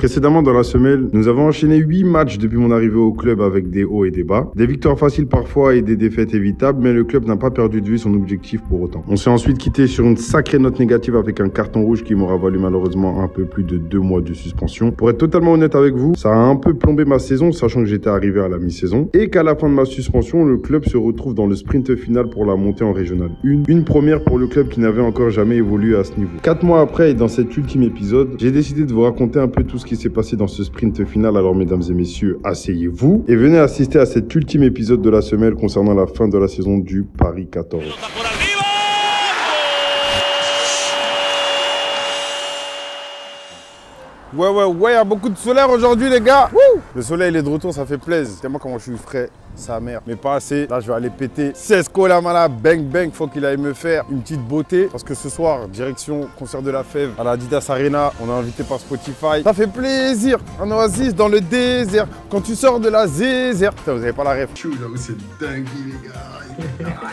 Précédemment dans la semaine, nous avons enchaîné 8 matchs depuis mon arrivée au club avec des hauts et des bas. Des victoires faciles parfois et des défaites évitables, mais le club n'a pas perdu de vue son objectif pour autant. On s'est ensuite quitté sur une sacrée note négative avec un carton rouge qui m'aura valu malheureusement un peu plus de 2 mois de suspension. Pour être totalement honnête avec vous, ça a un peu plombé ma saison, sachant que j'étais arrivé à la mi-saison et qu'à la fin de ma suspension, le club se retrouve dans le sprint final pour la montée en régional 1. Une première pour le club qui n'avait encore jamais évolué à ce niveau. 4 mois après et dans cet ultime épisode, j'ai décidé de vous raconter un peu tout ce qui s'est passé dans ce sprint final. Alors mesdames et messieurs, asseyez-vous et venez assister à cet ultime épisode de la semaine concernant la fin de la saison du Paris 14. Ouais, y a beaucoup de soleil aujourd'hui les gars. Wouh, le soleil il est de retour, ça fait plaisir. Tellement comment je suis frais, sa mère. Mais pas assez, là je vais aller péter 16 Colamala, bang bang. Faut qu'il aille me faire une petite beauté. Parce que ce soir, direction concert de la Fève à la Adidas Arena. On est invité par Spotify. Ça fait plaisir, un oasis dans le désert. Quand tu sors de la zézère. Putain, vous avez pas la ref. J'avoue c'est dingue les gars.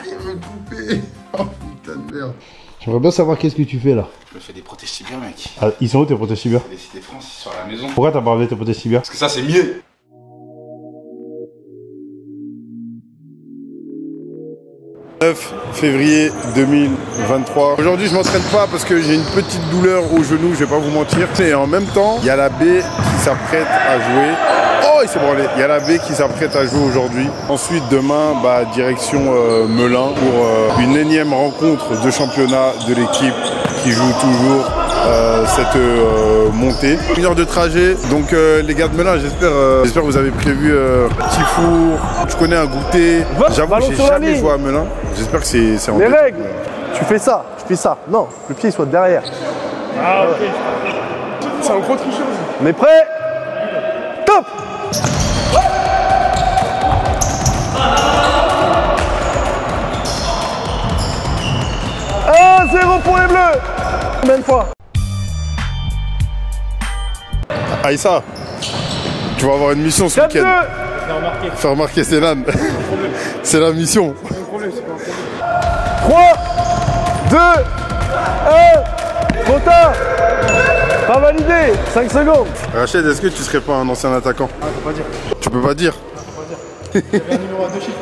Il me couper. Oh putain de merde. J'aimerais bien savoir qu'est-ce que tu fais là. Je me fais des protèges tibias, mec. Ah, ils sont où tes protèges tibias? Les Cités France, ils sont à la maison. Pourquoi t'as pas enlevé tes protèges tibias? Parce que ça, c'est mieux. « 9 février 2023. Aujourd'hui, je m'entraîne pas parce que j'ai une petite douleur au genou, je vais pas vous mentir. Et en même temps, il y a la B qui s'apprête à jouer. Oh, il s'est branlé. Il y a la B qui s'apprête à jouer aujourd'hui. Ensuite, demain, direction Melun pour une énième rencontre de championnat de l'équipe qui joue toujours cette montée. 1 heure de trajet. Donc les gars de Melun, j'espère que vous avez prévu petit four. Je connais un goûter. J'avoue que j'ai jamais joué à Melun. J'espère que c'est en les règles. Tu fais ça, je fais ça. Non, le pied soit derrière. Ah ok. C'est un gros tricheur. On est prêt? Top! 1-0 pour les Bleus. Combien de fois? Aïssa, tu vas avoir une mission ce week-end. Faire remarquer Sénan. C'est la mission. 3, 2, 1, trop tard. Pas validé, 5 secondes. Rachid, est-ce que tu serais pas un ancien attaquant? Ah, faut pas dire. Tu peux pas dire? Il y a un numéro à 2 chiffres.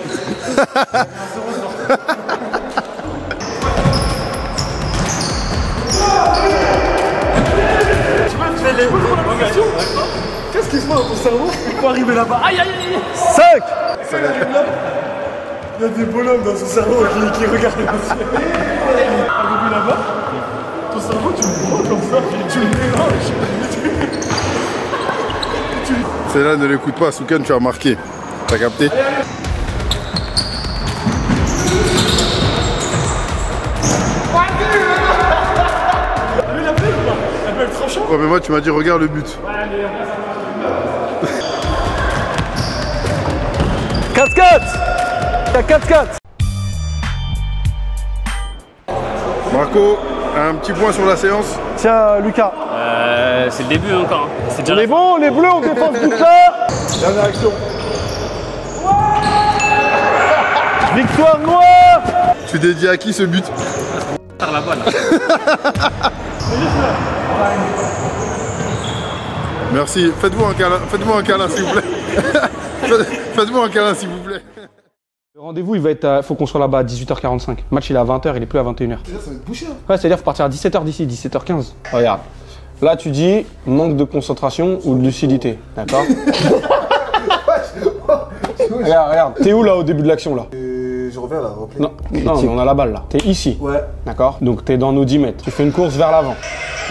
Tu vois, tu fais les prolongations. Qu'est-ce qui se passe dans ton cerveau pour arriver là-bas? Aïe aïe aïe. 5. Il y a des bonhommes dans son cerveau qui regardent le ciel. Arrivé là-bas, ton cerveau tu le prends comme ça, tu le mélanges. Celle-là ne l'écoute pas, Souken, tu as marqué. T'as capté? Il a fait ou pas? Elle peut être tranchant? Ouais, mais moi tu m'as dit regarde le but. Ouais, allez, 4-4. 4-4. Marco, un petit point sur la séance. Tiens, Lucas. C'est le début encore. C'est déjà On est bon, les Bleus, on défense tout ça. Dernière action. Victoire noire. Tu dédies à qui ce but? par la balle. Merci, faites-moi un câlin s'il vous plaît. Faites-moi un câlin s'il vous plaît. Le rendez-vous, il va être faut qu'on soit là-bas à 18h45. Le match, il est à 20h, il est plus à 21h. Ça va être bouché. Hein. Ouais, c'est-à-dire faut partir à 17h d'ici, 17h15. Regarde. Là, tu dis manque de concentration ou de lucidité. D'accord. Regarde. T'es où là au début de l'action là? Je reviens là, replay. Non, on a la balle là. T'es ici. Ouais. D'accord. Donc t'es dans nos 10 mètres. Tu fais une course vers l'avant.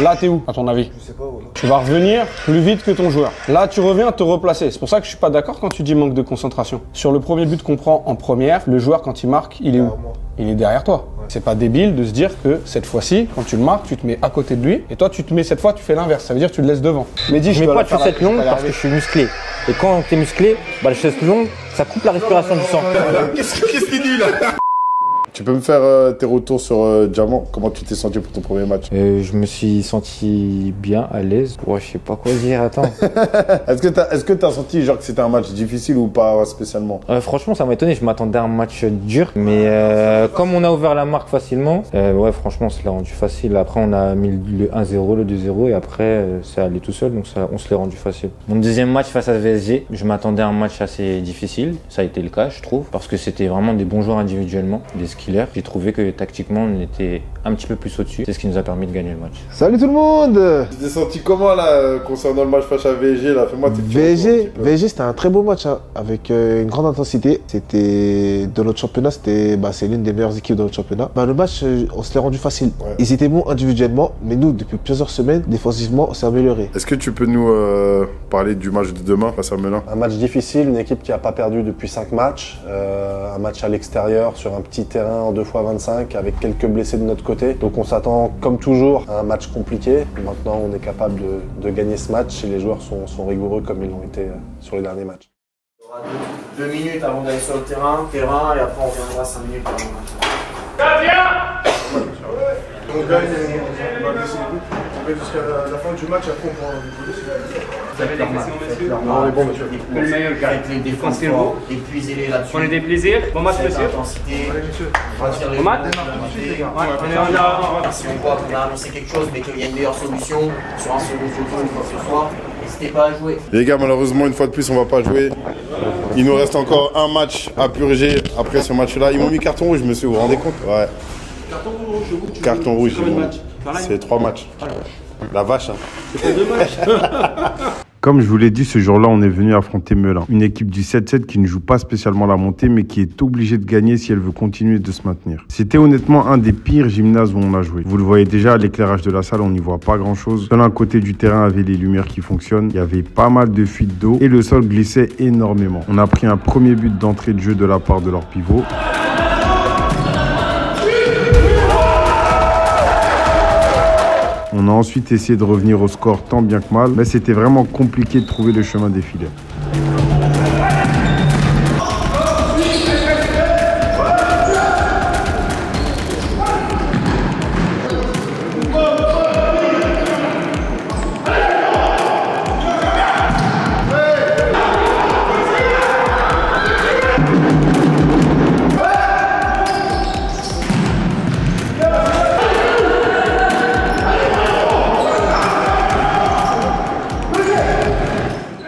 Là, t'es où, à ton avis? Je sais pas, voilà. Tu vas revenir plus vite que ton joueur. Là, tu reviens te replacer. C'est pour ça que je suis pas d'accord quand tu dis manque de concentration. Sur le premier but qu'on prend en première, le joueur, quand il marque, il est où? Il est derrière toi. Ouais. C'est pas débile de se dire que cette fois-ci, quand tu le marques, tu te mets à côté de lui. Et toi, tu te mets cette fois, tu fais l'inverse. Ça veut dire que tu le laisses devant. Mais dis, je mets pas de chaussettes longues parce que je suis musclé. Et quand t'es musclé, bah les chaussettes longues, ça coupe la respiration du sang. Qu'est-ce qu'il dit là? Tu peux me faire tes retours sur Diamant? Comment tu t'es senti pour ton premier match? Je me suis senti bien, à l'aise. Ouais, je sais pas quoi dire, attends. Est-ce que t'as senti genre que c'était un match difficile ou pas spécialement? Franchement, ça m'a étonné. Je m'attendais à un match dur. Mais comme on a ouvert la marque facilement, ouais, franchement, on se l'a rendu facile. Après, on a mis le 1-0, le 2-0 et après, ça allait tout seul. Donc, on se l'est rendu facile. Mon deuxième match face à VSG, je m'attendais à un match assez difficile. Ça a été le cas, je trouve. Parce que c'était vraiment des bons joueurs individuellement, des skillers. J'ai trouvé que tactiquement, on était un petit peu plus au-dessus. C'est ce qui nous a permis de gagner le match. Salut tout le monde. Tu t'es senti comment là concernant le match face à VSG là? Fais-moi tes petits VSG, c'était un très beau match hein, avec une grande intensité. C'était de notre championnat, c'est l'une des meilleures équipes de notre championnat. Le match, on se l'est rendu facile. Ouais. Ils étaient bons individuellement, mais nous, depuis plusieurs semaines, défensivement, on s'est amélioré. Est-ce que tu peux nous parler du match de demain face à Melun? Un match difficile, une équipe qui n'a pas perdu depuis 5 matchs. Un match à l'extérieur, sur un petit terrain en 2x25, avec quelques blessés de notre côté. Donc on s'attend, comme toujours, à un match compliqué. Maintenant, on est capable de gagner ce match et les joueurs sont rigoureux comme ils l'ont été sur les derniers matchs. On aura 2 minutes avant d'aller sur le terrain, et après on reviendra 5 minutes avant le match. On gagne, on va baisser les buts. On gagne jusqu'à la fin du match, après on pourra décider. Vous avez des questions, monsieur? Non, on est bon, monsieur. Le meilleur gars. Avec les défenses forts, épuisez-les là-dessus. Prenez des plaisirs. Bon match, monsieur. Bon match. Si on voit qu'on a annoncé quelque chose, mais qu'il y a une meilleure solution sur un second photo ou quoi que ce soit, n'hésitez pas à jouer. Les gars, malheureusement, une fois de plus, on va pas jouer. Il nous reste encore un match à purger après ce match-là. Ils m'ont mis carton rouge, monsieur, vous vous rendez compte? Ouais. Carton rouge, c'est 3 matchs. La vache, hein. C'est 2 matchs. Comme je vous l'ai dit, ce jour-là, on est venu affronter Melun. Une équipe du 7-7 qui ne joue pas spécialement la montée, mais qui est obligée de gagner si elle veut continuer de se maintenir. C'était honnêtement un des pires gymnases où on a joué. Vous le voyez déjà, à l'éclairage de la salle, on n'y voit pas grand-chose. Seul un côté du terrain avait les lumières qui fonctionnent. Il y avait pas mal de fuites d'eau et le sol glissait énormément. On a pris un premier but d'entrée de jeu de la part de leur pivot. On a ensuite essayé de revenir au score tant bien que mal, mais c'était vraiment compliqué de trouver le chemin des filets.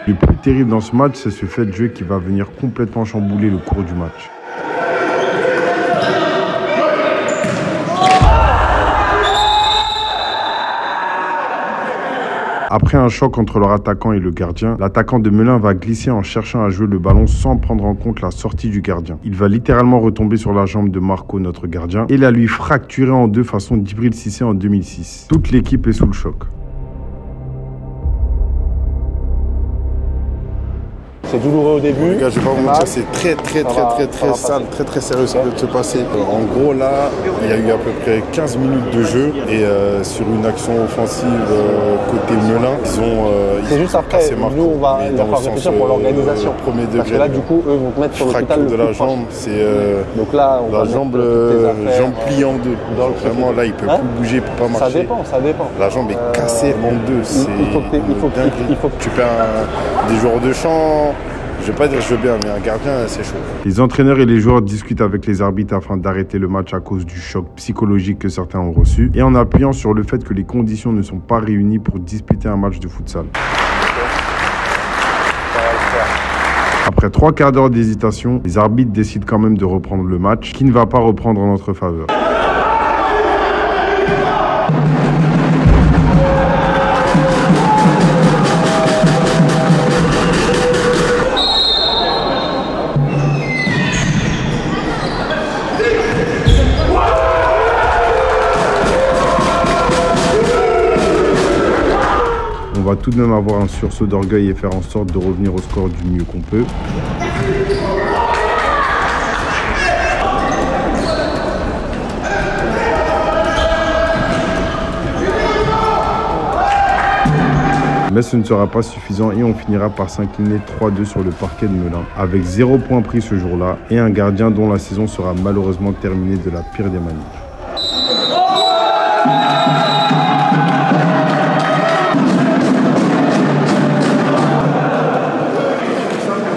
Le plus terrible dans ce match, c'est ce fait de jeu qui va venir complètement chambouler le cours du match. Après un choc entre leur attaquant et le gardien, l'attaquant de Melun va glisser en cherchant à jouer le ballon sans prendre en compte la sortie du gardien. Il va littéralement retomber sur la jambe de Marco, notre gardien, et la lui fracturer en deux façon Djibril Cissé en 2006. Toute l'équipe est sous le choc. C'est douloureux au début. Les gars, je vais pas vous mentir, c'est très sale, très sérieux ce qui vient de se passer. En gros, là, il y a eu à peu près 15 minutes de jeu et sur une action offensive côté Melun, c'est juste après, nous on va faire réfléchir pour l'organisation. Parce que là, du coup, eux vont te mettre sur l'hôpital de la jambe, c'est donc là, on la jambe pliée en deux. Vraiment, là, il peut plus bouger, il peut pas marcher. Ça dépend. La jambe est cassée en deux. Il faut que tu perds des joueurs de champ. Je vais pas dire je veux bien, mais un gardien, c'est chaud. Les entraîneurs et les joueurs discutent avec les arbitres afin d'arrêter le match à cause du choc psychologique que certains ont reçu et en appuyant sur le fait que les conditions ne sont pas réunies pour disputer un match de futsal. Après 3 quarts d'heure d'hésitation, les arbitres décident quand même de reprendre le match, qui ne va pas reprendre en notre faveur. On va tout de même avoir un sursaut d'orgueil et faire en sorte de revenir au score du mieux qu'on peut. Mais ce ne sera pas suffisant et on finira par s'incliner 3-2 sur le parquet de Melun, avec 0 point pris ce jour-là et un gardien dont la saison sera malheureusement terminée de la pire des manières.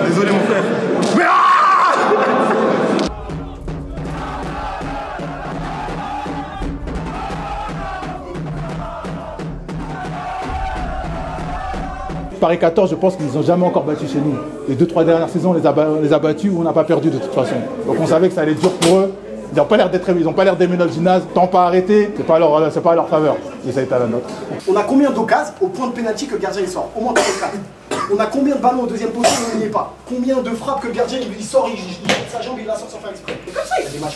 Désolé mon frère. Paris 14, je pense qu'ils nous ont jamais encore battus chez nous. Les 2-3 dernières saisons, on les a battus ou on n'a pas perdu de toute façon. Donc on savait que ça allait être dur pour eux. Ils n'ont pas l'air d'aimer notre gymnase. Temps pas arrêté, c'est pas à leur faveur. Et ça a été à la nôtre. On a combien d'occasions au point de pénalty que le gardien il sort? Au moins 4. On a combien de ballons au deuxième poteau où on n'y est pas? Combien de frappes que le gardien il sort, il jette sa jambe, il la sort sans faire exprès? Et comme ça, il y a des matchs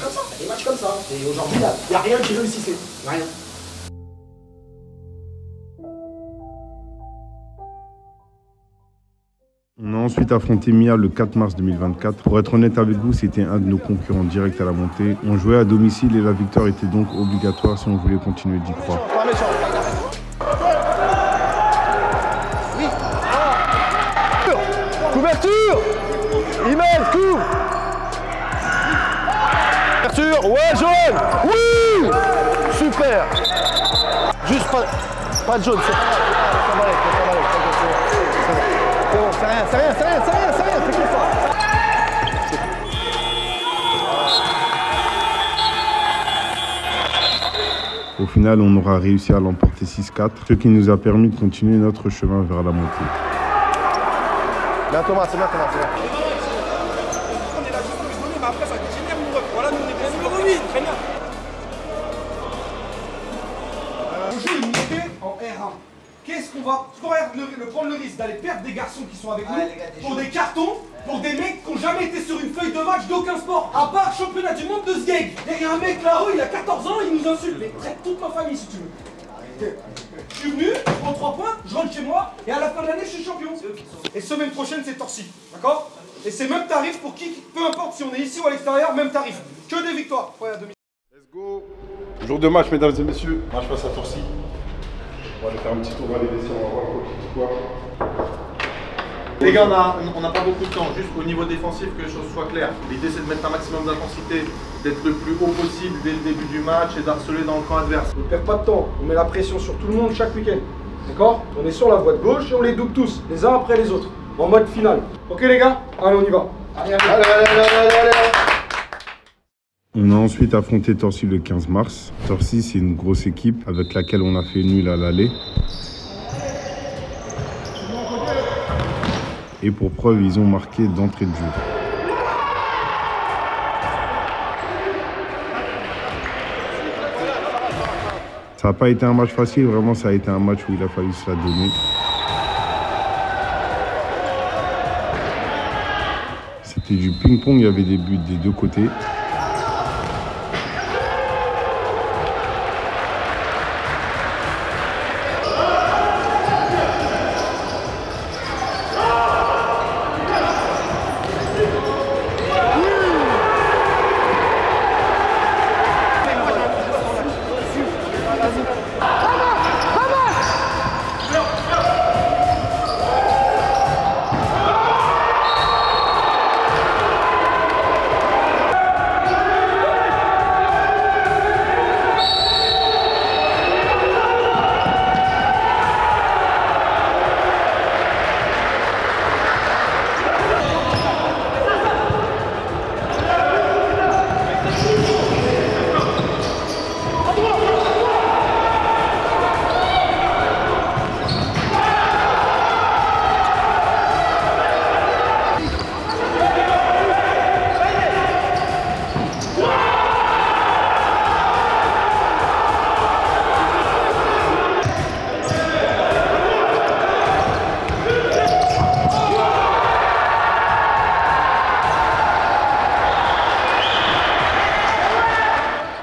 comme ça, Et aujourd'hui, il n'y a rien qui réussissait. Rien. On a ensuite affronté Mia le 4 mars 2024. Pour être honnête avec vous, c'était un de nos concurrents directs à la montée. On jouait à domicile et la victoire était donc obligatoire si on voulait continuer d'y croire. Couverture! Email, couvre! Couverture, ouais, jaune! Oui! Super! Juste pas de jaune, c'est bon, c'est rien, fais comme ça. Au final, on aura réussi à l'emporter 6-4, ce qui nous a permis de continuer notre chemin vers la montée. Bien Thomas, c'est bien. On est là juste pour lui donner, mais après ça dégénère mon ref. Voilà, nous on est bien numéro 8, très bien. On joue une montée en R1. Qu'est-ce qu'on va prendre le risque d'aller perdre des garçons qui sont avec nous pour des cartons, pour des mecs qui n'ont jamais été sur une feuille de match d'aucun sport, à part championnat du monde de Sgeg. Il y a un mec là-haut, il a 14 ans, il nous insulte, mais traite toute ma famille si tu veux. Je suis venu, je prends 3 points, je rentre chez moi, et à la fin de l'année, je suis champion. Et semaine prochaine, c'est Torcy, d'accord? Et c'est même tarif pour qui, peu importe si on est ici ou à l'extérieur, même tarif. Que des victoires. Ouais, à demi. Let's go! Jour de match, mesdames et messieurs. Match face à Torcy. On va aller faire un petit tour dans les vestiaires, on va voir quoi. Les gars, on n'a pas beaucoup de temps, juste au niveau défensif, que les choses soient claires. L'idée, c'est de mettre un maximum d'intensité, d'être le plus haut possible dès le début du match et d'harceler dans le camp adverse. On ne perd pas de temps, on met la pression sur tout le monde chaque week-end. D'accord? On est sur la voie de gauche et on les double tous, les uns après les autres, en mode final. Ok les gars? Allez, on y va. Allez. On a ensuite affronté Torcy le 15 mars. Torcy, c'est une grosse équipe avec laquelle on a fait nul à l'aller. Et pour preuve, ils ont marqué d'entrée de jeu. Ça n'a pas été un match facile, vraiment ça a été un match où il a fallu se la donner. C'était du ping-pong, il y avait des buts des deux côtés.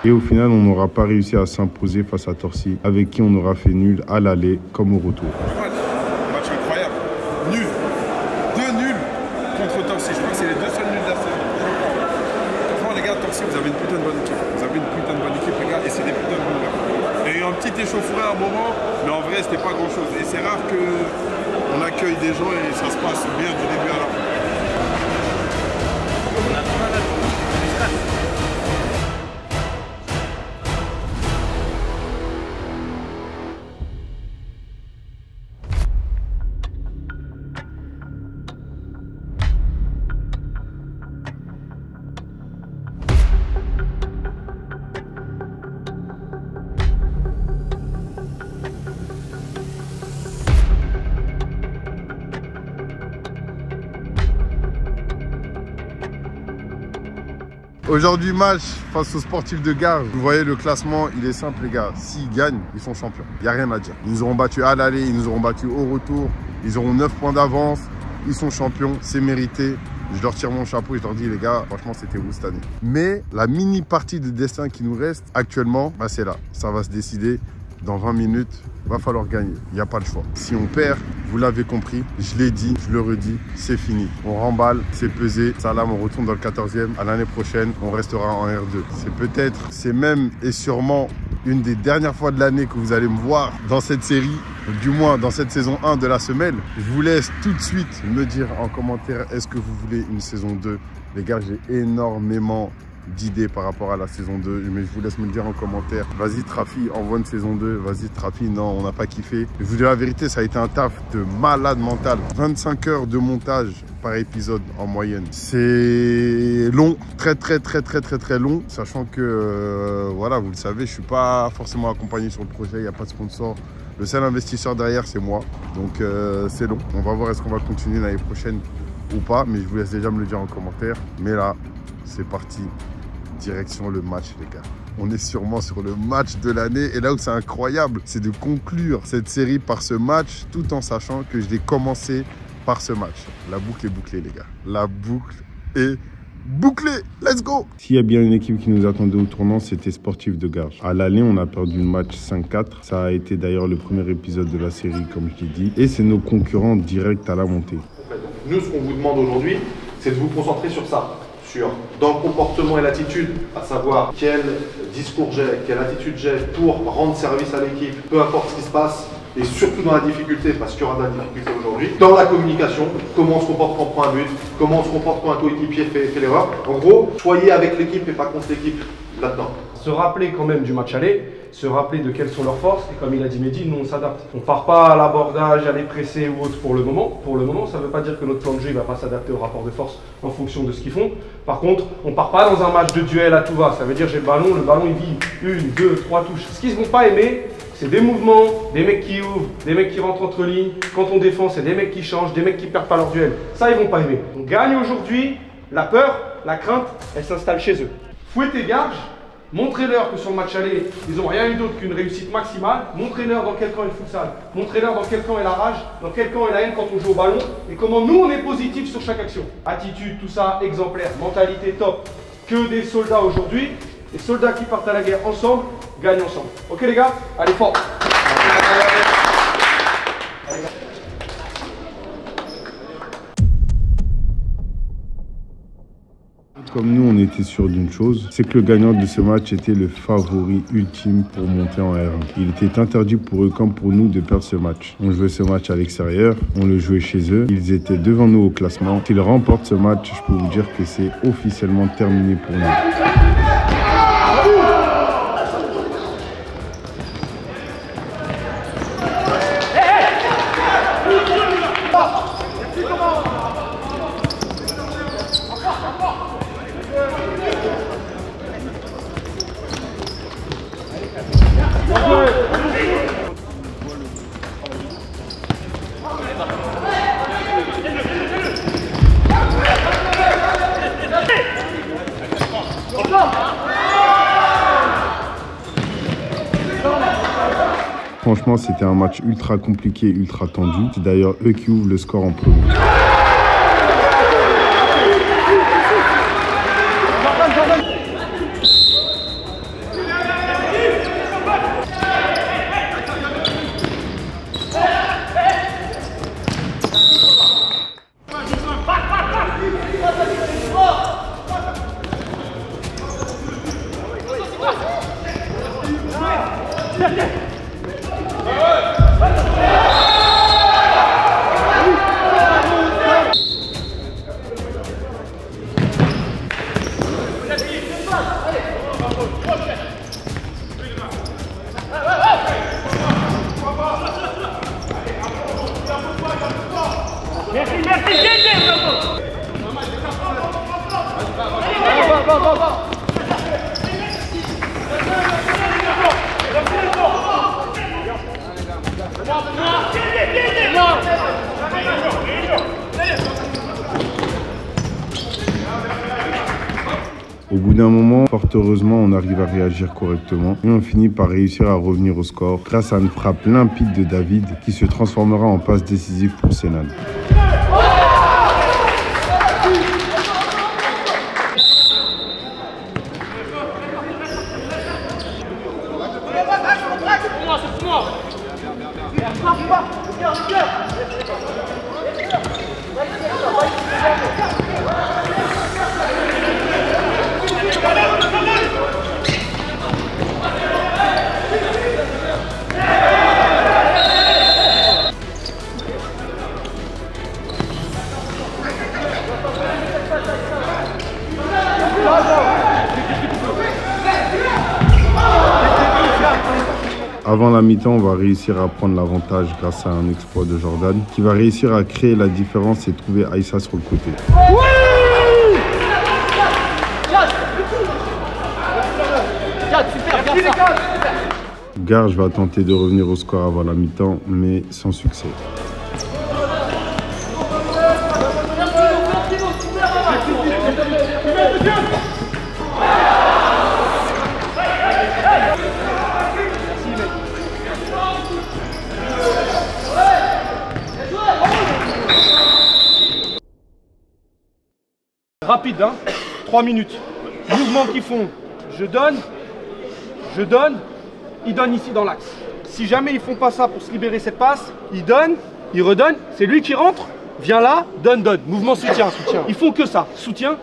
Et au final, on n'aura pas réussi à s'imposer face à Torcy, avec qui on aura fait nul à l'aller comme au retour. Match incroyable. Nul. 2 nuls contre Torcy. Je crois que c'est les 2 seuls nuls de la saison. Franchement, les gars, Torcy, vous avez une putain de bonne équipe. Vous avez une putain de bonne équipe, les gars, et c'est des putains de bons gars. Et un petit échauffouré à un moment, mais en vrai, c'était pas grand-chose. Et c'est rare qu'on accueille des gens et ça se passe bien du début à la fin. Aujourd'hui, match face aux sportifs de Garges. Vous voyez, le classement, il est simple, les gars. S'ils gagnent, ils sont champions. Il n'y a rien à dire. Ils nous auront battus à l'aller, ils nous auront battus au retour. Ils auront 9 points d'avance. Ils sont champions, c'est mérité. Je leur tire mon chapeau et je leur dis, les gars, franchement, c'était vous cette année. Mais la mini partie de destin qui nous reste actuellement, bah, c'est là. Ça va se décider dans 20 minutes. Va falloir gagner, il n'y a pas le choix. Si on perd, vous l'avez compris, je l'ai dit, je le redis, c'est fini. On remballe, c'est pesé. Salam, on retourne dans le 14e. À l'année prochaine, on restera en R2. C'est peut-être, c'est même et sûrement une des dernières fois de l'année que vous allez me voir dans cette série, du moins dans cette saison 1 de la semelle. Je vous laisse tout de suite me dire en commentaire, est-ce que vous voulez une saison 2? Les gars, j'ai énormément d'idées par rapport à la saison 2, mais je vous laisse me le dire en commentaire. Vas-y Trafi, envoie une saison 2. Vas-y Trafi, non, on n'a pas kiffé. Je vous dis la vérité, ça a été un taf de malade mental. 25 heures de montage par épisode en moyenne. C'est long, très long, sachant que voilà, vous le savez, je suis pas forcément accompagné sur le projet, il n'y a pas de sponsor. Le seul investisseur derrière, c'est moi. Donc c'est long. On va voir est-ce qu'on va continuer l'année prochaine ou pas, mais je vous laisse déjà me le dire en commentaire. Mais là, c'est parti. Direction le match, les gars. On est sûrement sur le match de l'année. Et là où c'est incroyable, c'est de conclure cette série par ce match, tout en sachant que je l'ai commencé par ce match. La boucle est bouclée, les gars. La boucle est bouclée. Let's go! S'il y a bien une équipe qui nous attendait au tournant, c'était Sportif de Garges. À l'aller, on a perdu le match 5-4. Ça a été d'ailleurs le premier épisode de la série, comme je l'ai dit. Et c'est nos concurrents directs à la montée. Nous, ce qu'on vous demande aujourd'hui, c'est de vous concentrer sur ça. Dans le comportement et l'attitude, à savoir quel discours j'ai, quelle attitude j'ai pour rendre service à l'équipe, peu importe ce qui se passe, et surtout dans la difficulté, parce qu'il y aura de la difficulté aujourd'hui. Dans la communication, comment on se comporte quand on prend un but, comment on se comporte quand un coéquipier fait l'erreur. En gros, soyez avec l'équipe et pas contre l'équipe là-dedans. Se rappeler quand même du match aller, se rappeler de quelles sont leurs forces, et comme il a dit Mehdi, nous on s'adapte. On ne part pas à l'abordage, à les presser ou autre pour le moment. Pour le moment, ça ne veut pas dire que notre plan de jeu ne va pas s'adapter au rapport de force en fonction de ce qu'ils font. Par contre, on ne part pas dans un match de duel à tout va. Ça veut dire j'ai le ballon il vit 1, 2, 3 touches. Ce qu'ils ne vont pas aimer, c'est des mouvements, des mecs qui ouvrent, des mecs qui rentrent entre lignes. Quand on défend, c'est des mecs qui changent, des mecs qui ne perdent pas leur duel. Ça, ils ne vont pas aimer. On gagne aujourd'hui, la peur, la crainte, elle s'installe chez eux. Fouettez Garges. Montrez-leur que sur le match aller, ils n'ont rien eu d'autre qu'une réussite maximale. Montrez-leur dans quel camp est le futsal. Montrez-leur dans quel camp est la rage, dans quel camp est la haine quand on joue au ballon. Et comment nous, on est positif sur chaque action. Attitude, tout ça, exemplaire. Mentalité top. Que des soldats aujourd'hui. Les soldats qui partent à la guerre ensemble, gagnent ensemble. Ok les gars? Allez fort. Comme nous, on était sûr d'une chose, c'est que le gagnant de ce match était le favori ultime pour monter en R1. Il était interdit pour eux comme pour nous de perdre ce match. On jouait ce match à l'extérieur, on le jouait chez eux. Ils étaient devant nous au classement. S'ils remportent ce match, je peux vous dire que c'est officiellement terminé pour nous. Franchement, c'était un match ultra compliqué, ultra tendu. C'est d'ailleurs eux qui ouvrent le score en premier. Yeah. Au bout d'un moment, fort heureusement, on arrive à réagir correctement et on finit par réussir à revenir au score grâce à une frappe limpide de David qui se transformera en passe décisive pour Sénan. Avant la mi-temps, on va réussir à prendre l'avantage grâce à un exploit de Jordan qui va réussir à créer la différence et trouver Aïssa sur le côté. Garge va tenter de revenir au score avant la mi-temps, mais sans succès. Rapide, hein, 3 minutes. Mouvement qu'ils font, je donne, ils donnent ici dans l'axe. Si jamais ils font pas ça pour se libérer cette passe, ils donnent, ils redonnent, c'est lui qui rentre, vient là, donne. Mouvement soutien. Ils font que ça, soutien.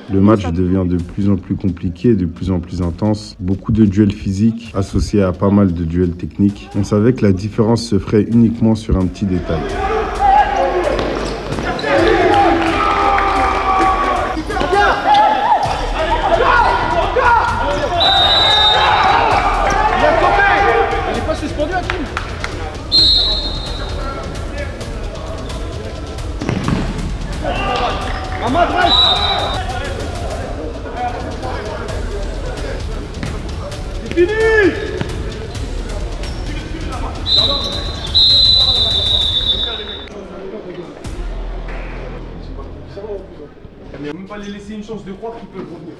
Le match devient de plus en plus compliqué, de plus en plus intense. Beaucoup de duels physiques associés à pas mal de duels techniques. On savait que la différence se ferait uniquement sur un petit détail. C'est fini. Il ne faut même pas les laisser une chance de croire qu'ils peuvent revenir.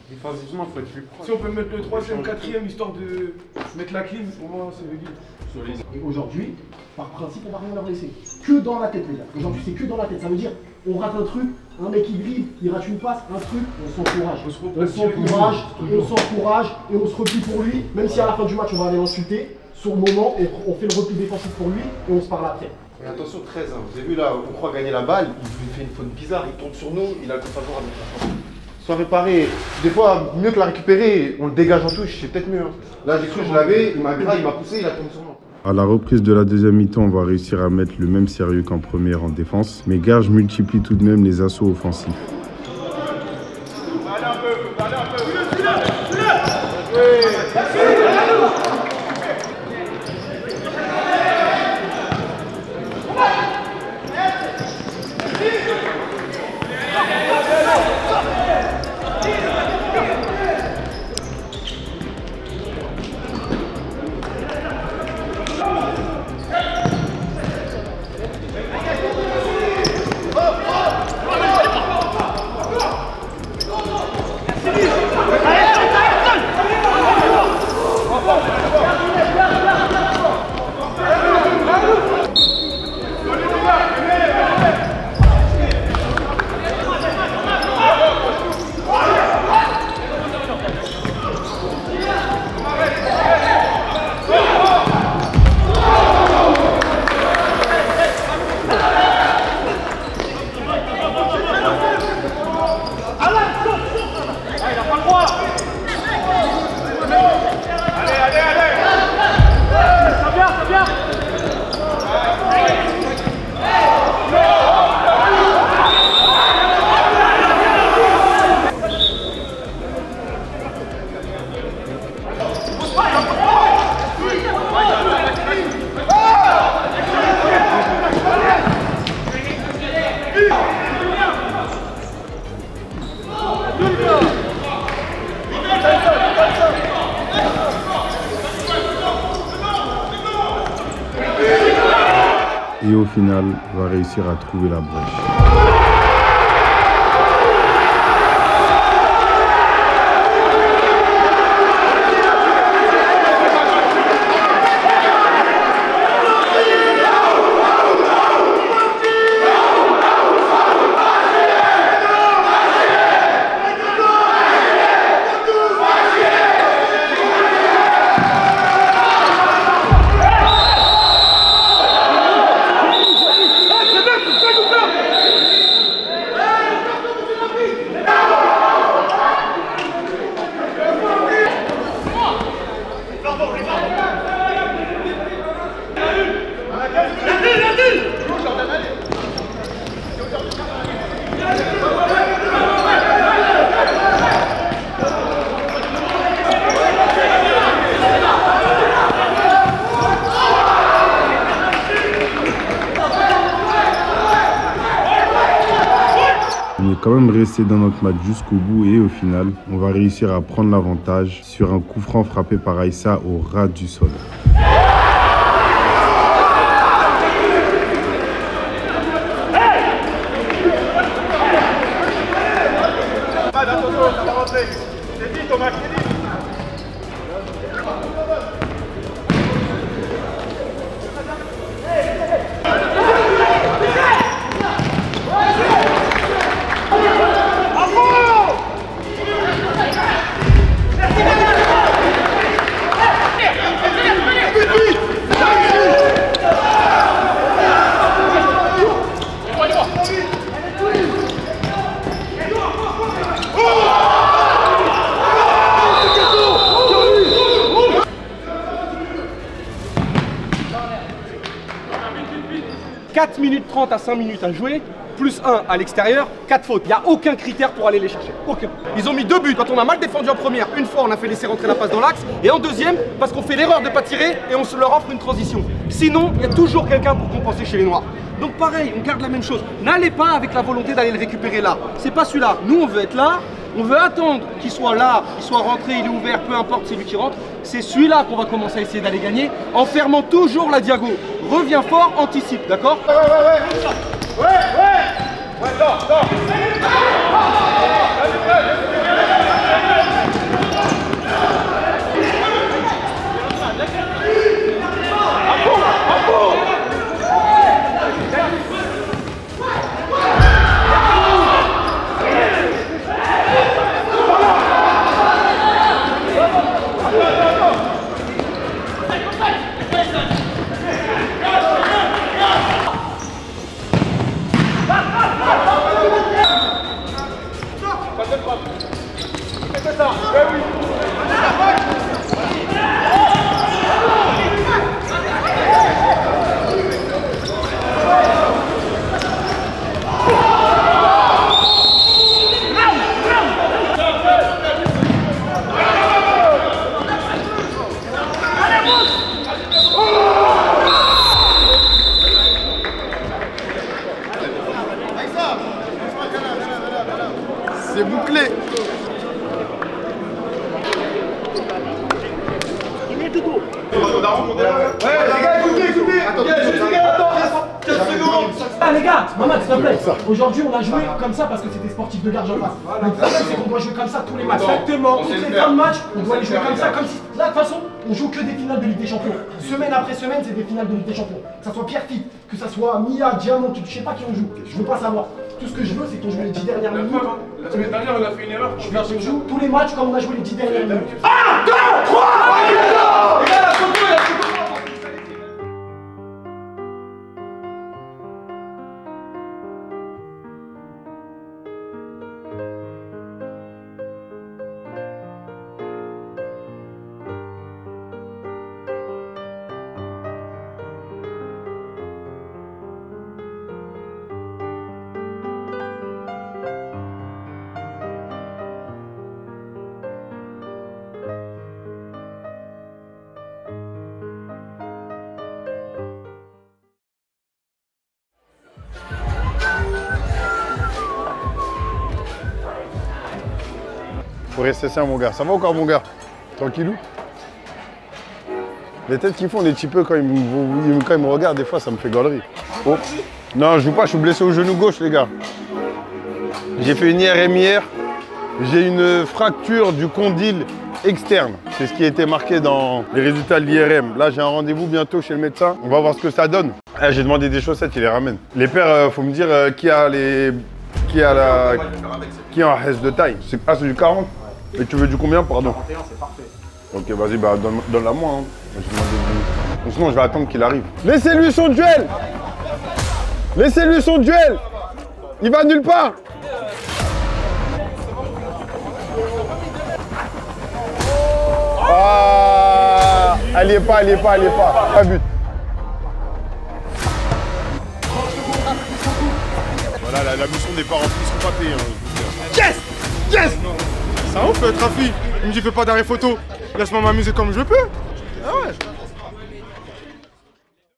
Défensivement, il faut être plus proche. Si on peut mettre le 3e, 4e, histoire de mettre la clim, pour moi, c'est le guide. Et aujourd'hui, par principe, on va rien leur laisser. Que dans la tête, les gars. Aujourd'hui, c'est que dans la tête. Ça veut dire, on rate un truc, un mec il dribble, il rate une passe, un truc, on s'encourage. On s'encourage et on se replie pour lui. Même si à la fin du match, on va aller l'insulter, sur le moment, on fait le repli défensif pour lui et on se parle après. Mais attention, 13, hein. Vous avez vu là, on croit gagner la balle, il fait une faute bizarre, il tombe sur nous, il a le coup favorable. Soit réparé, des fois, mieux que la récupérer, on le dégage en touche, c'est peut-être mieux. Hein. Là, j'ai cru que je l'avais, il m'a poussé, il a tombé sur moi. À la reprise de la deuxième mi-temps, on va réussir à mettre le même sérieux qu'en première en défense, mais Garge multiplie tout de même les assauts offensifs. Et au final, va réussir à trouver la brèche. On est quand même resté dans notre match jusqu'au bout et au final, on va réussir à prendre l'avantage sur un coup franc frappé par Aïssa au ras du sol. « 4 minutes 30 à 5 minutes à jouer, plus 1 à l'extérieur, 4 fautes. Il n'y a aucun critère pour aller les chercher. Aucun. Ils ont mis 2 buts. Quand on a mal défendu en première, une fois on a fait laisser rentrer la passe dans l'axe. Et en deuxième, parce qu'on fait l'erreur de ne pas tirer et on se leur offre une transition. Sinon, il y a toujours quelqu'un pour compenser chez les Noirs. Donc pareil, on garde la même chose. N'allez pas avec la volonté d'aller le récupérer là. C'est pas celui-là. Nous, on veut être là. On veut attendre qu'il soit là, qu'il soit rentré, il est ouvert, peu importe, c'est lui qui rentre. C'est celui-là qu'on va commencer à essayer d'aller gagner en fermant toujours la diago. Reviens fort, anticipe, d'accord? C'est bouclé. Ah les gars, maman s'il te plaît, aujourd'hui on a joué comme ça parce que c'était sportif de garde en face. Le problème c'est qu'on doit jouer comme ça tous les matchs. Exactement, toutes les fins de match, on doit les jouer comme ça, comme si. Là de toute façon, on joue que des finales de Ligue des Champions. Semaine après semaine, c'est des finales de Ligue des Champions. Que ça soit Pierre Fit, que ça soit Mia, Diamant, je sais pas qui on joue. Je veux pas savoir. Tout ce que je veux, c'est qu'on joue les 10 dernières minutes. La semaine dernière, on a fait une erreur. On joue tous les matchs comme on a joué les 10 dernières minutes. 1, 2, 3. Les gars, la photo, la photo. Faut rester sain, mon gars. Ça va encore, mon gars? Tranquillou? Les têtes qu'ils font, les petits peu, quand ils me regardent, des fois, ça me fait gaulerie. Oh. Non, je joue pas, je suis blessé au genou gauche, les gars. J'ai fait une IRM hier. J'ai une fracture du condyle externe. C'est ce qui a été marqué dans les résultats de l'IRM. Là, j'ai un rendez-vous bientôt chez le médecin. On va voir ce que ça donne. Ah, j'ai demandé des chaussettes, il les ramène. Les paires, faut me dire qui est en reste de taille. Ah, c'est du 40 ? Et tu veux du combien, pardon? 41, c'est parfait. Ok, vas-y, bah donne-la moi. Hein. Sinon, je vais attendre qu'il arrive. Laissez-lui son duel! Laissez-lui son duel! Il va nulle part! Ah! Elle y est pas. Un but. Voilà, la mission n'est pas remplie, ils seront pas payés. Yes! Yes! Ça ouf, Trafi. Il me dit fais pas d'arrêt photo. Laisse-moi m'amuser comme je peux. Ah ouais.